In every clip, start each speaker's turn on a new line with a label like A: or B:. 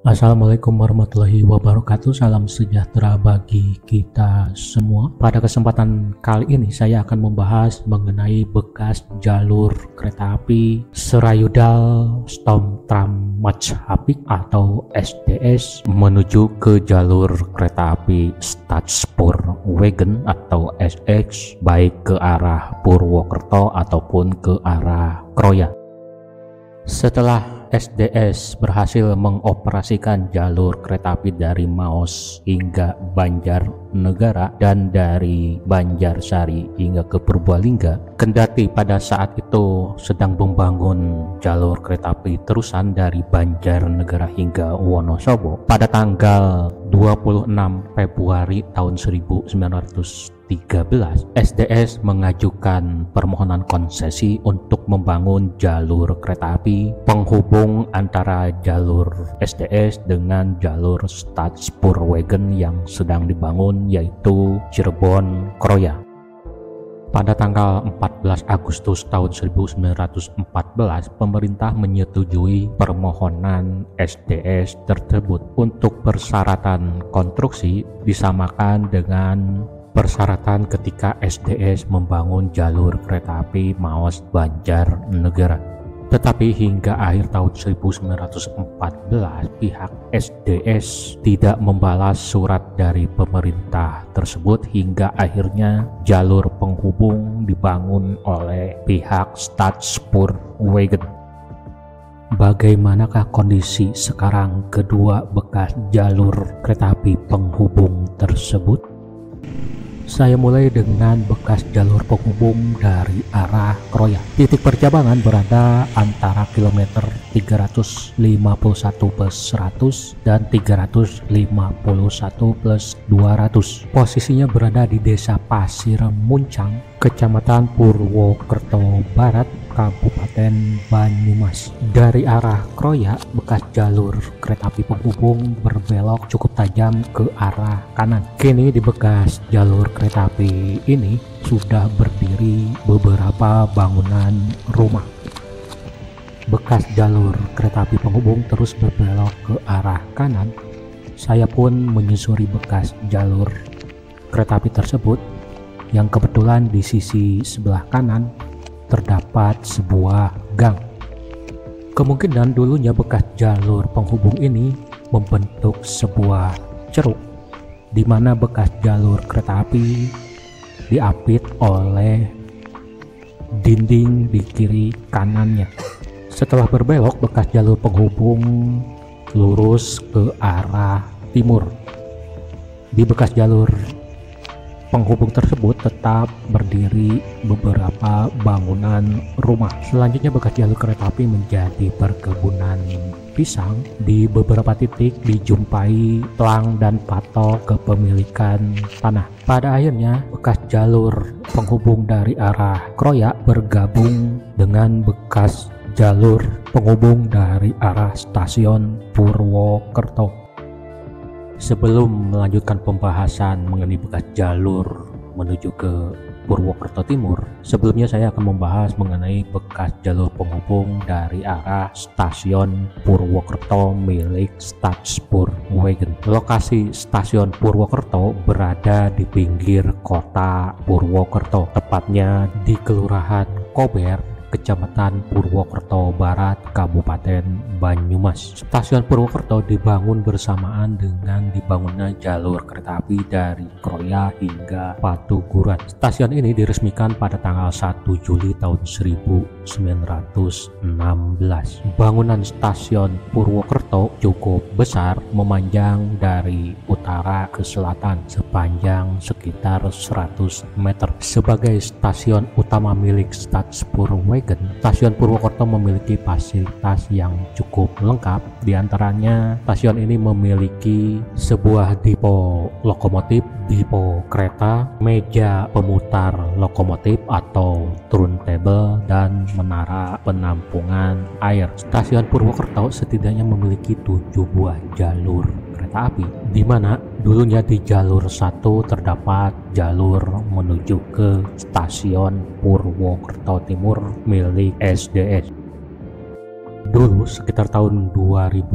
A: Assalamualaikum warahmatullahi wabarakatuh. Salam sejahtera bagi kita semua. Pada kesempatan kali ini saya akan membahas mengenai bekas jalur kereta api Serayudal Stomtram Majapahit atau SDS menuju ke jalur kereta api Stadspoorwegen atau SX, baik ke arah Purwokerto ataupun ke arah Kroya. Setelah SDS berhasil mengoperasikan jalur kereta api dari Maos hingga Banjarnegara dan dari Banjarsari hingga ke Purbalingga, kendati pada saat itu sedang membangun jalur kereta api terusan dari Banjarnegara hingga Wonosobo, pada tanggal 26 Februari tahun 1913 SDS mengajukan permohonan konsesi untuk membangun jalur kereta api penghubung antara jalur SDS dengan jalur Stadspoorwegen yang sedang dibangun, yaitu Cirebon Kroya. Pada tanggal 14 Agustus tahun 1914, pemerintah menyetujui permohonan SDS tersebut. Untuk persyaratan konstruksi disamakan dengan persyaratan ketika SDS membangun jalur kereta api Maos Banjarnegara. Tetapi hingga akhir tahun 1914, pihak SDS tidak membalas surat dari pemerintah tersebut hingga akhirnya jalur penghubung dibangun oleh pihak Stadspoorwegen. Bagaimanakah kondisi sekarang kedua bekas jalur kereta api penghubung tersebut? Saya mulai dengan bekas jalur penghubung dari arah Kroya. Titik percabangan berada antara kilometer 351+100 dan 351+200. Posisinya berada di Desa Pasir Muncang, Kecamatan Purwokerto Barat, Kabupaten Banyumas. Dari arah Kroya, bekas jalur kereta api penghubung berbelok cukup tajam ke arah kanan. Kini di bekas jalur kereta api ini sudah berdiri beberapa bangunan rumah. Bekas jalur kereta api penghubung terus berbelok ke arah kanan. Saya pun menyusuri bekas jalur kereta api tersebut, yang kebetulan di sisi sebelah kanan terdapat sebuah gang. Kemungkinan dulunya bekas jalur penghubung ini membentuk sebuah ceruk, di mana bekas jalur kereta api diapit oleh dinding di kiri kanannya. Setelah berbelok, bekas jalur penghubung lurus ke arah timur. Di bekas jalur penghubung tersebut tetap berdiri beberapa bangunan rumah. Selanjutnya bekas jalur kereta api menjadi perkebunan pisang. Di beberapa titik dijumpai plang dan patok kepemilikan tanah. Pada akhirnya bekas jalur penghubung dari arah Kroya bergabung dengan bekas jalur penghubung dari arah stasiun Purwokerto. Sebelum melanjutkan pembahasan mengenai bekas jalur menuju ke Purwokerto Timur, sebelumnya saya akan membahas mengenai bekas jalur penghubung dari arah stasiun Purwokerto milik Stadspoorwegen. Lokasi stasiun Purwokerto berada di pinggir kota Purwokerto, tepatnya di Kelurahan Kober, Kecamatan Purwokerto Barat, Kabupaten Banyumas. Stasiun Purwokerto dibangun bersamaan dengan dibangunnya jalur kereta api dari Kroya hingga Patuguran. Stasiun ini diresmikan pada tanggal 1 Juli tahun 1916. Bangunan stasiun Purwokerto cukup besar, memanjang dari utara ke selatan sepanjang sekitar 100 meter. Sebagai stasiun utama milik Stadspoorwegen, stasiun Purwokerto memiliki fasilitas yang cukup lengkap. Di antaranya, stasiun ini memiliki sebuah depo lokomotif, depo kereta, meja pemutar lokomotif atau turntable, dan menara penampungan air. Stasiun Purwokerto setidaknya memiliki 7 buah jalur kereta api, di mana dulunya di jalur 1 terdapat jalur menuju ke stasiun Purwokerto Timur milik SDS. Dulu sekitar tahun 2012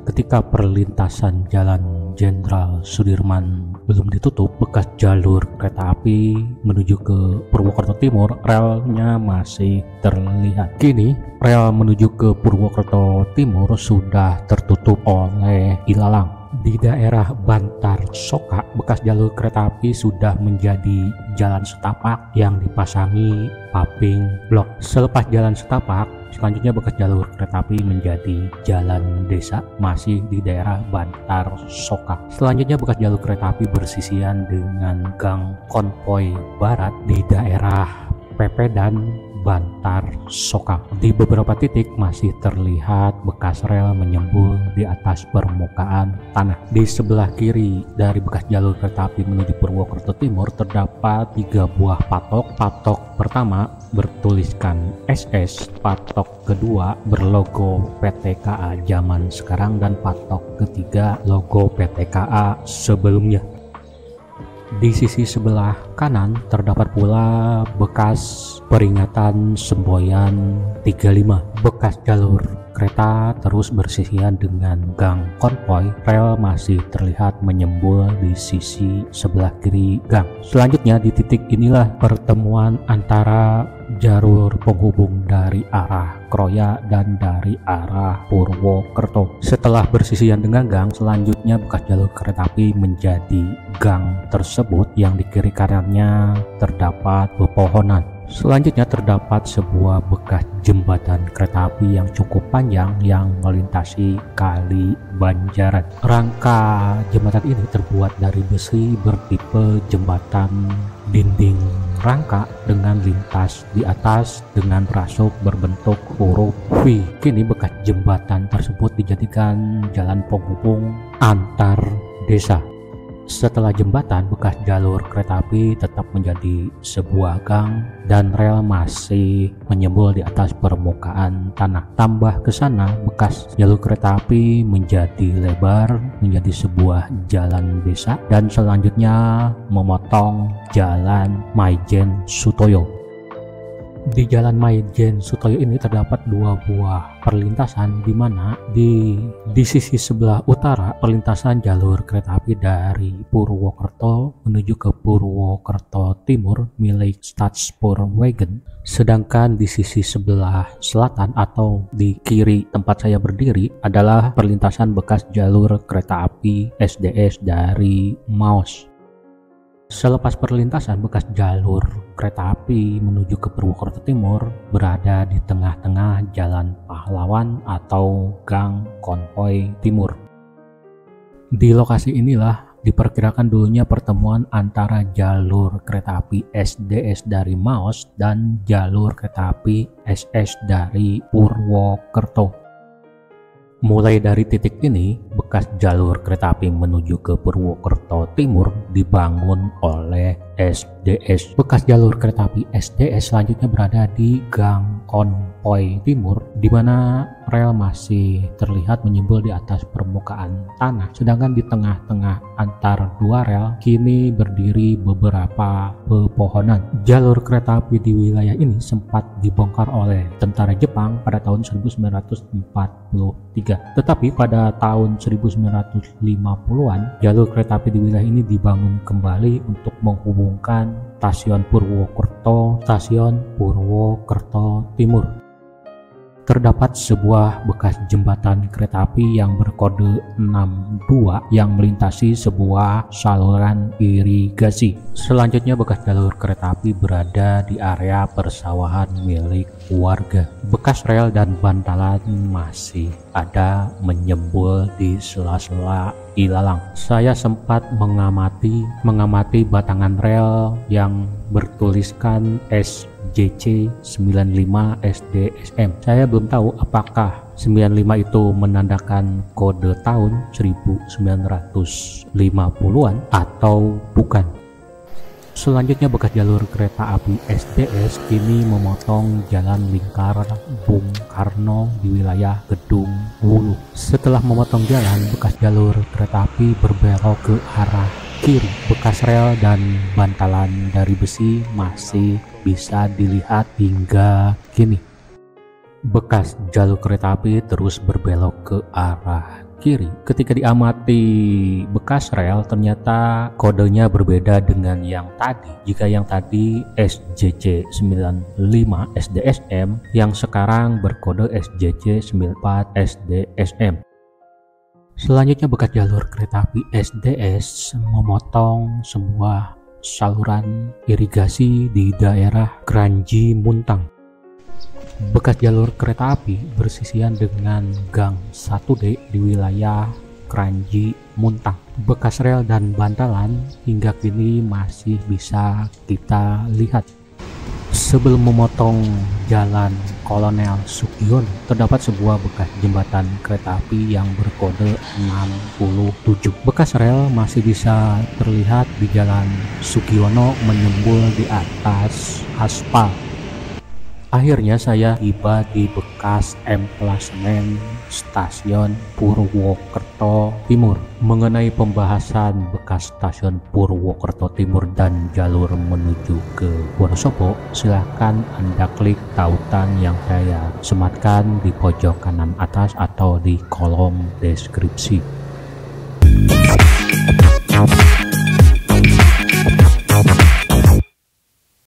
A: ketika perlintasan Jalan Jenderal Sudirman belum ditutup, bekas jalur kereta api menuju ke Purwokerto Timur relnya masih terlihat. Kini rel menuju ke Purwokerto Timur sudah tertutup oleh ilalang. Di daerah Bantar Soka, bekas jalur kereta api sudah menjadi jalan setapak yang dipasangi paving blok. Selepas jalan setapak, selanjutnya bekas jalur kereta api menjadi jalan desa masih di daerah Bantar Soka. Selanjutnya bekas jalur kereta api bersisian dengan Gang Konvoy Barat di daerah Pepedan Bantar Soka. Di beberapa titik masih terlihat bekas rel menyembul di atas permukaan tanah. Di sebelah kiri dari bekas jalur kereta api menuju Purwokerto Timur terdapat 3 buah patok. Patok pertama bertuliskan SS, patok kedua berlogo PT KA zaman sekarang, dan patok ketiga logo PT KA sebelumnya. Di sisi sebelah kanan terdapat pula bekas peringatan semboyan 35. Bekas jalur kereta terus bersisian dengan Gang Konvoy. Rel masih terlihat menyembul di sisi sebelah kiri gang. Selanjutnya di titik inilah pertemuan antara jalur penghubung dari arah Kroya dan dari arah Purwokerto. Setelah bersisian dengan gang, selanjutnya bekas jalur kereta api menjadi gang tersebut yang di kiri kanannya terdapat pepohonan. Selanjutnya terdapat sebuah bekas jembatan kereta api yang cukup panjang yang melintasi Kali Banjaran. Rangka jembatan ini terbuat dari besi bertipe jembatan dinding rangka dengan lintas di atas dengan rasuk berbentuk huruf V. Kini bekas jembatan tersebut dijadikan jalan penghubung antar desa. Setelah jembatan, bekas jalur kereta api tetap menjadi sebuah gang dan rel masih menyembul di atas permukaan tanah. Tambah ke sana, bekas jalur kereta api menjadi lebar menjadi sebuah jalan desa dan selanjutnya memotong jalan Maijen Sutoyo. Di jalan Maijen Sutoyo ini terdapat 2 buah perlintasan, di mana di sisi sebelah utara perlintasan jalur kereta api dari Purwokerto menuju ke Purwokerto Timur milik Staatspoorwegen, sedangkan di sisi sebelah selatan atau di kiri tempat saya berdiri adalah perlintasan bekas jalur kereta api SDS dari Maos. Selepas perlintasan, bekas jalur kereta api menuju ke Purwokerto Timur berada di tengah-tengah Jalan Pahlawan atau Gang Konvoy Timur. Di lokasi inilah diperkirakan dulunya pertemuan antara jalur kereta api SDS dari Maos dan jalur kereta api SS dari Purwokerto. Mulai dari titik ini, bekas jalur kereta api menuju ke Purwokerto Timur dibangun oleh SDS. Bekas jalur kereta api SDS selanjutnya berada di Gang Konvoy Timur, di mana rel masih terlihat menyembul di atas permukaan tanah, sedangkan di tengah-tengah antar 2 rel kini berdiri beberapa pepohonan. Jalur kereta api di wilayah ini sempat dibongkar oleh tentara Jepang pada tahun 1943. Tetapi pada tahun 1950-an, jalur kereta api di wilayah ini dibangun kembali untuk menghubungkan stasiun Purwokerto Timur. Terdapat sebuah bekas jembatan kereta api yang berkode 62 yang melintasi sebuah saluran irigasi. Selanjutnya bekas jalur kereta api berada di area persawahan milik warga. Bekas rel dan bantalan masih ada menyembul di sela-sela ilalang. Saya sempat mengamati batangan rel yang bertuliskan SJC 95 SDSM. Saya belum tahu apakah 95 itu menandakan kode tahun 1950-an atau bukan. Selanjutnya bekas jalur kereta api SDS kini memotong jalan lingkar Bung Karno di wilayah Gedung Wulu. Setelah memotong jalan, bekas jalur kereta api berbelok ke arah kiri. Bekas rel dan bantalan dari besi masih bisa dilihat hingga kini. Bekas jalur kereta api terus berbelok ke arah kiri. Ketika diamati bekas rel, ternyata kodenya berbeda dengan yang tadi. Jika yang tadi SJC 95 SDSM, yang sekarang berkode SJC 94 SDSM. Selanjutnya bekas jalur kereta api SDS memotong sebuah saluran irigasi di daerah Kranji Muntang. Bekas jalur kereta api bersisian dengan Gang 1D di wilayah Kranji Muntang. Bekas rel dan bantalan hingga kini masih bisa kita lihat. Sebelum memotong jalan Kolonel Sugiono, terdapat sebuah bekas jembatan kereta api yang berkode 67. Bekas rel masih bisa terlihat di jalan Sugiono menyembul di atas aspal. Akhirnya saya tiba di bekas emplasemen stasiun Purwokerto Timur. Mengenai pembahasan bekas stasiun Purwokerto Timur dan jalur menuju ke Wonosobo, silahkan Anda klik tautan yang saya sematkan di pojok kanan atas atau di kolom deskripsi.